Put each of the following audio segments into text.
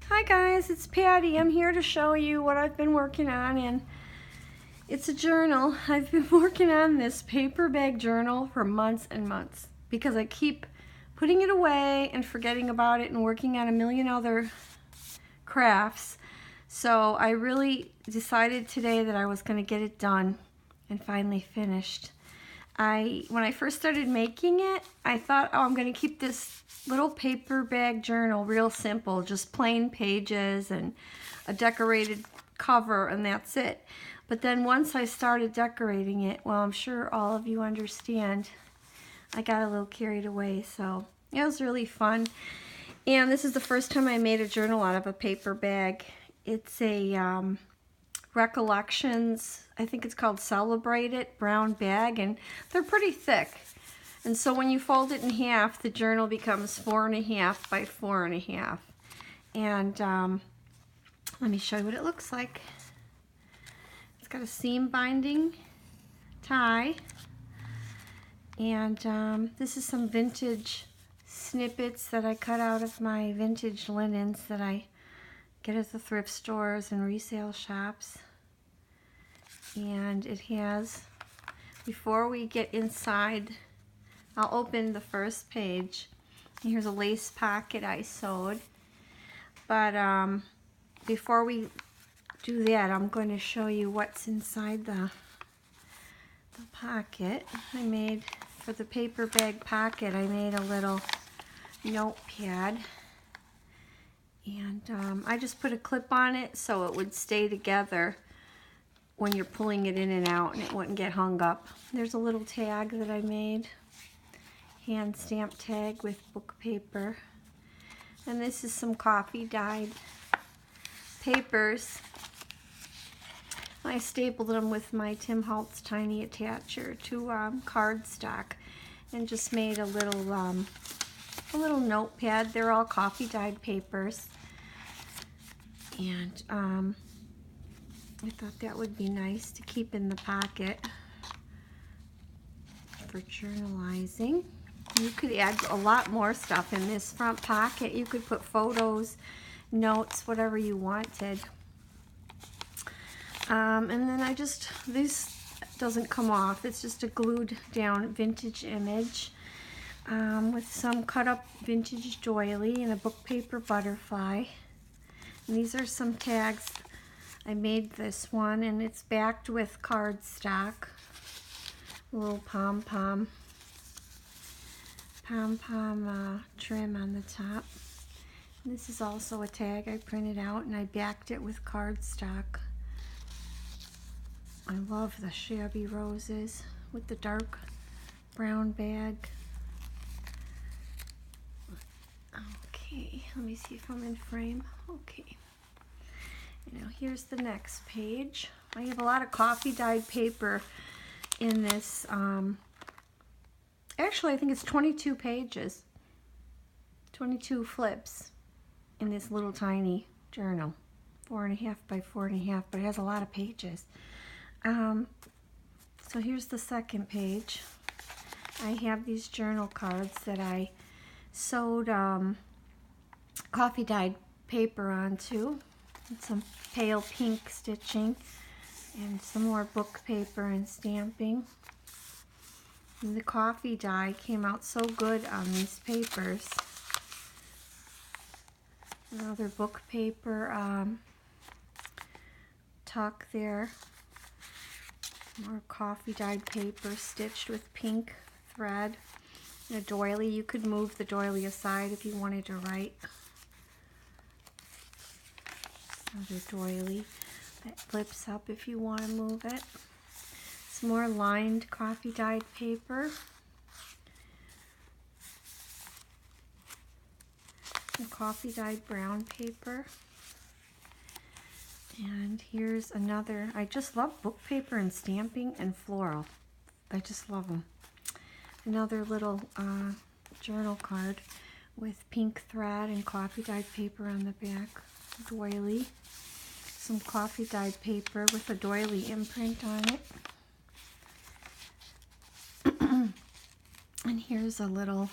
Hi guys, it's Patty. I'm here to show you what I've been working on, and it's a journal. I've been working on this paper bag journal for months and months because I keep putting it away and forgetting about it and working on a million other crafts. So I really decided today that I was going to get it done and finally finished. When I first started making it, I thought, oh, I'm going to keep this little paper bag journal real simple, just plain pages and a decorated cover, and that's it. But then once I started decorating it, well, I'm sure all of you understand, I got a little carried away, so it was really fun. And this is the first time I made a journal out of a paper bag. It's a Recollections, I think it's called Celebrate It, brown bag, and they're pretty thick. And so when you fold it in half, the journal becomes 4.5 by 4.5. And let me show you what it looks like. It's got a seam binding tie, and this is some vintage snippets that I cut out of my vintage linens that I get at the thrift stores and resale shops. And it has, before we get inside, I'll open the first page. And here's a lace pocket I sewed. But before we do that, I'm going to show you what's inside the pocket. I made, for the paper bag pocket, I made a little notepad. And I just put a clip on it so it would stay together when you're pulling it in and out and it wouldn't get hung up. There's a little tag that I made, hand stamp tag with book paper. And this is some coffee dyed papers. I stapled them with my Tim Holtz tiny attacher to cardstock and just made a little notepad. They're all coffee dyed papers. And I thought that would be nice to keep in the pocket for journalizing. You could add a lot more stuff in this front pocket. You could put photos, notes, whatever you wanted. And then this doesn't come off. It's just a glued down vintage image with some cut up vintage doily and a book paper butterfly. And these are some tags. I made this one, and it's backed with cardstock. A little pom-pom trim on the top. And this is also a tag I printed out, and I backed it with cardstock. I love the shabby roses with the dark brown bag. Okay, let me see if I'm in frame. Okay. Now here's the next page. I have a lot of coffee dyed paper in this. Actually, I think it's 22 pages, 22 flips in this little tiny journal, 4.5 by 4.5, but it has a lot of pages. So here's the second page. I have these journal cards that I sewed coffee dyed paper onto. And some pale pink stitching and some more book paper and stamping. And the coffee dye came out so good on these papers. Another book paper tuck there. More coffee dyed paper stitched with pink thread. And a doily. You could move the doily aside if you wanted to write. Another doily that flips up if you want to move it. Some more lined coffee dyed paper. Some coffee dyed brown paper. And here's another. I just love book paper and stamping and floral. I just love them. Another little journal card with pink thread and coffee dyed paper on the back. Doily. Some coffee dyed paper with a doily imprint on it. And here's a little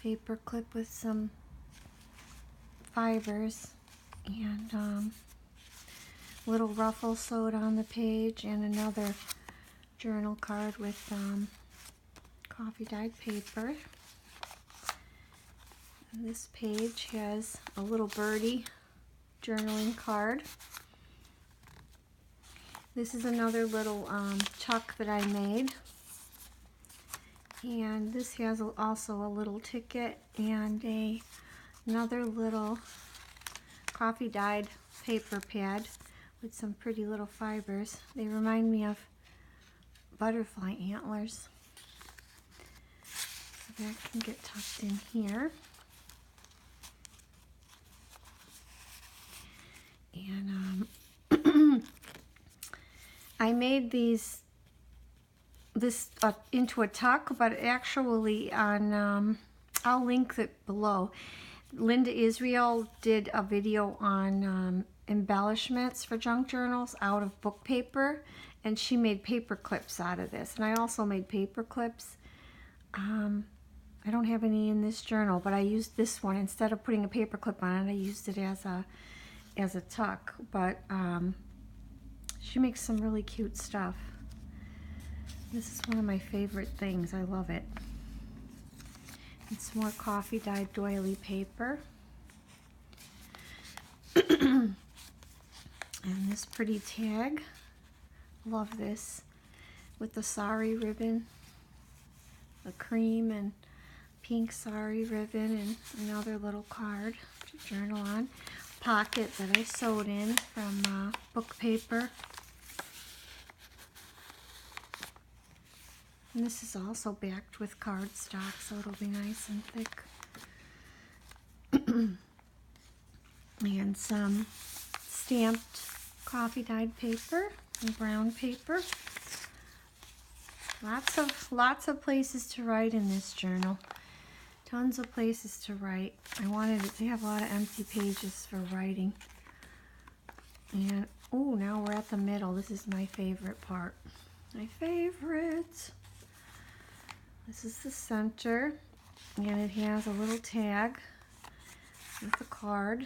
paper clip with some fibers, and little ruffle sewed on the page, and another journal card with coffee dyed paper. And this page has a little birdie journaling card. This is another little tuck that I made. And this has also a little ticket and another little coffee dyed paper pad with some pretty little fibers. They remind me of butterfly antlers. So that can get tucked in here. And I made this into a tuck, but actually on I'll link it below. Linda Israel did a video on embellishments for junk journals out of book paper, and she made paper clips out of this. And I also made paper clips. I don't have any in this journal, but I used this one instead of putting a paper clip on it. I used it as a tuck. But she makes some really cute stuff. This is one of my favorite things. I love it. And some more coffee dyed doily paper. And this pretty tag. Love this. With the sari ribbon. The cream and pink sari ribbon, and another little card to journal on. Pocket that I sewed in from book paper. And this is also backed with cardstock, so it'll be nice and thick. And some stamped coffee dyed paper and brown paper. Lots of places to write in this journal. Tons of places to write. I wanted it to have a lot of empty pages for writing. And oh, now we're at the middle. This is my favorite part. My favorite. This is the center, and it has a little tag with a card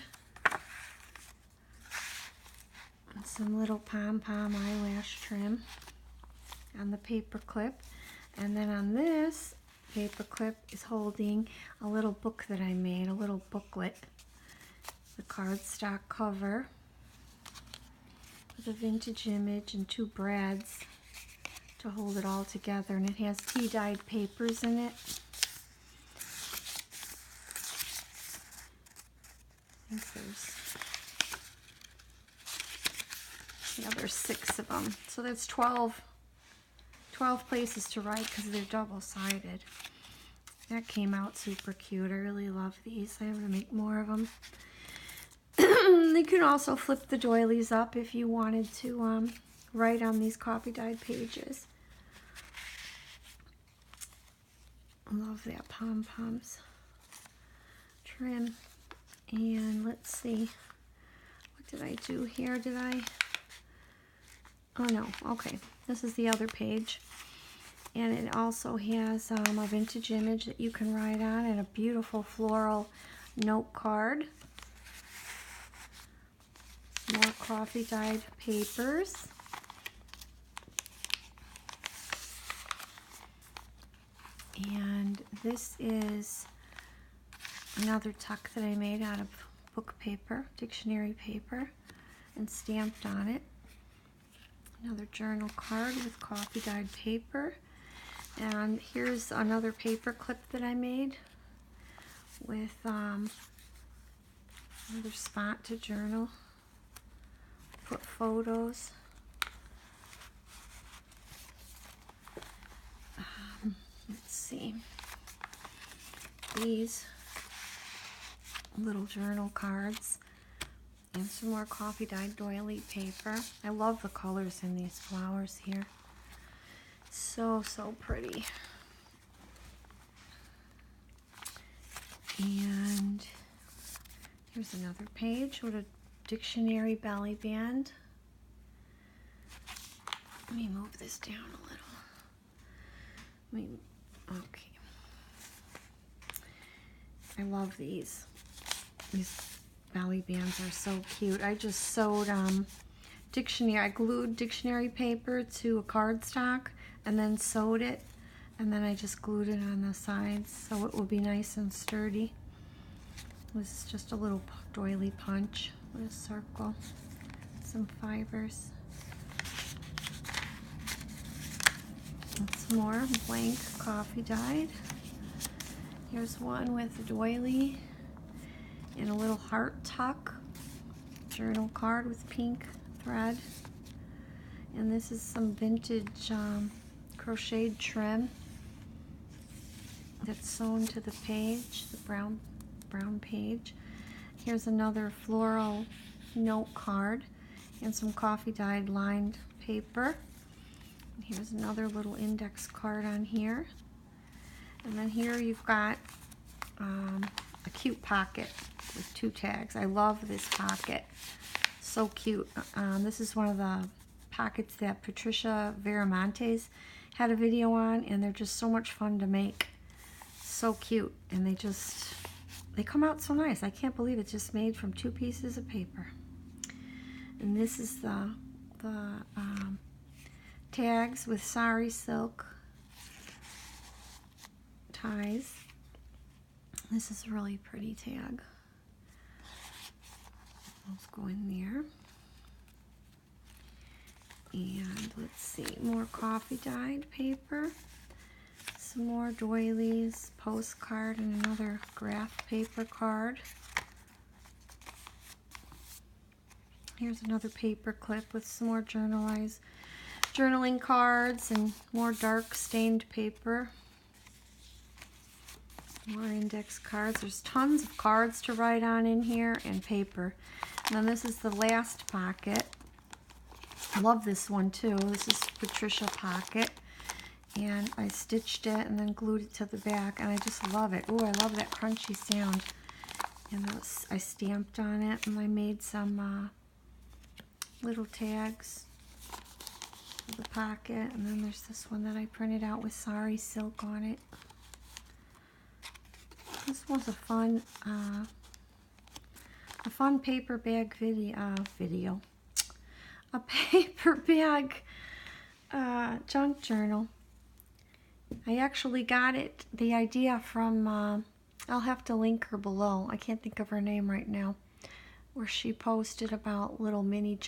and some little pom-pom eyelash trim on the paper clip. And then on this paper clip is holding a little book that I made, a little booklet, the cardstock cover with a vintage image and two brads to hold it all together, and it has tea-dyed papers in it. I think there's 6 of them. So that's 12 places to write because they're double-sided. That came out super cute. I really love these. I have to make more of them. You can also flip the doilies up if you wanted to write on these coffee dyed pages. I love that pom-poms trim. And let's see, what did I do here? Oh no, okay, this is the other page. And it also has a vintage image that you can write on, and a beautiful floral note card. More coffee dyed papers. And this is another tuck that I made out of book paper, dictionary paper, and stamped on it. Another journal card with coffee dyed paper. And here's another paper clip that I made with another spot to journal. Put photos. Let's see. These little journal cards and some more coffee dyed doily paper. I love the colors in these flowers here. So pretty. And here's another page with a dictionary belly band. Let me move this down a little. Okay. I love these belly bands are so cute. I just sewed I glued dictionary paper to a cardstock and then sewed it, and then I just glued it on the sides so it will be nice and sturdy. This is just a little doily punch with a circle, some fibers. And some more blank coffee dyed. Here's one with a doily and a little heart tuck, journal card with pink thread. And this is some vintage crocheted trim that's sewn to the page, the brown page. Here's another floral note card and some coffee dyed lined paper. And here's another little index card on here. And then here you've got a cute pocket with 2 tags. I love this pocket. So cute. This is one of the pockets that Patricia Veramontes had a video on, and they're just so much fun to make. So cute. And they come out so nice. I can't believe it's just made from 2 pieces of paper. And this is the tags with sari silk ties. This is a really pretty tag. Let's go in there. And let's see, more coffee dyed paper, some more doilies, postcard, and another graph paper card. Here's another paper clip with some more journaling cards and more dark stained paper. More index cards. There's tons of cards to write on in here and paper. And then this is the last pocket. I love this one too. This is Patricia pocket. And I stitched it and then glued it to the back, and I just love it. Oh, I love that crunchy sound. And I stamped on it, and I made some little tags for the pocket. And then there's this one that I printed out with sari silk on it. This was a fun paper bag video. A paper bag junk journal. I actually got the idea from, I'll have to link her below. I can't think of her name right now. Where she posted about little mini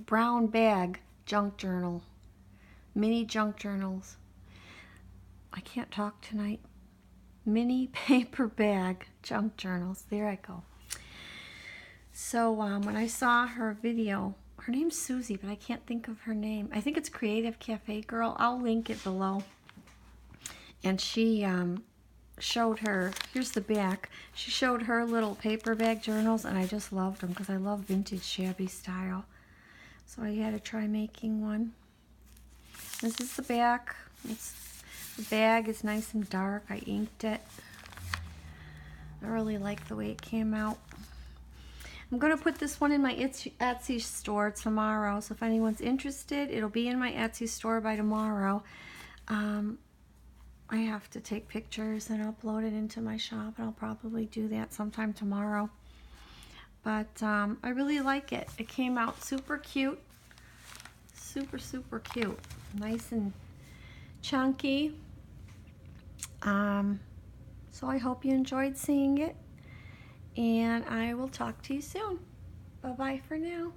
brown bag junk journal. Mini junk journals. I can't talk tonight. Mini paper bag junk journals. There I go. So when I saw her video, her name's Susie, but I can't think of her name. I think it's Creative Cafe Girl. I'll link it below. And she showed her, here's the back. She showed her little paper bag journals, and I just loved them because I love vintage shabby style. So I had to try making one. This is the back. The bag is nice and dark. I inked it. I really like the way it came out. I'm going to put this one in my Etsy store tomorrow. So if anyone's interested, it'll be in my Etsy store by tomorrow. I have to take pictures and upload it into my shop, and I'll probably do that sometime tomorrow. But I really like it. It came out super cute. Super, super cute. Nice and chunky. So I hope you enjoyed seeing it, and I will talk to you soon. Bye-bye for now.